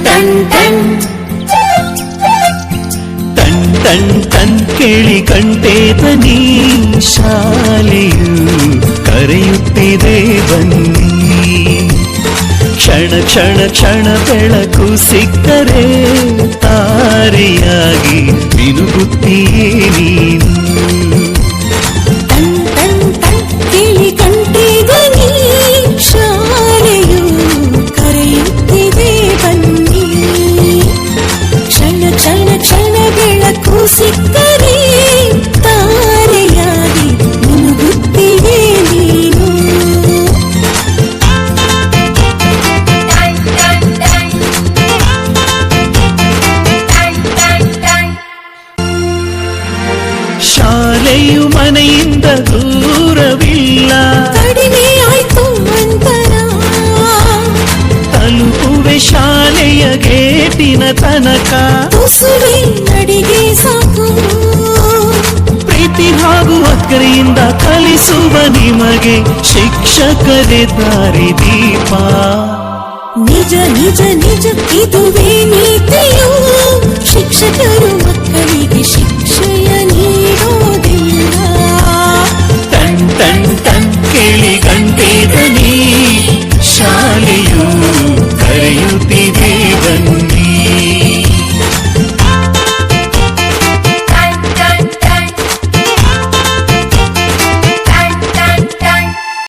Ton ton ಕೇಳಿ ಕಂಠೇತ ನೀ ಶಾಲೆಯು ಕರೆಯುತ್ತಿದೆ ಬನ್ನಿ. ಕ್ಷಣ ಕ್ಷಣ ಕ್ಷಣ ಬೆಳಕು ಸಿಕ್ಕರೆ ತಾರೆಯಾಗಿ ಮಿನುಗುತ್ತೀಯೇ ನೀನು. ಟನ್ ಟನ್ ಟನ್ ಕೇಳಿ ಕಂಠೇತ ನೀ ಶಾಲೆಯು ಕರೆಯುತ್ತಿದೆ ಬನ್ನಿ. ಕ್ಷಣ ಕ್ಷಣ ಕ್ಷಣ ಬೆಳಕು ಸಿಕ್ಕರೆ ತಾರೆಯಾಗಿ ಮುನುಗುತ್ತಿವೆ ನೀನು. ಶಾಲೆಯು ಮನೆಯಿಂದ ದೂರವಿಲ್ಲ, ಕಡಿಮೆ ಆಯ್ತು ಅಂತರ, ತಲುಪುವೆ ಶಾಲೆಯ ಗೇಟಿನ ತನಕ. ತುಸುವೆ ನಡಿಗೆ ಸಾಕು, ಪ್ರೀತಿ ಹಾಗೂ ಅಕ್ಕರೆಯಿಂದ ಕಲಿಸುವ ನಿಮಗೆ ಶಿಕ್ಷಕರೇ ದಾರಿ ದೀಪ. ನಿಜ ನಿಜ ನಿಜ ಇದುವೇ ನೀತಿಯು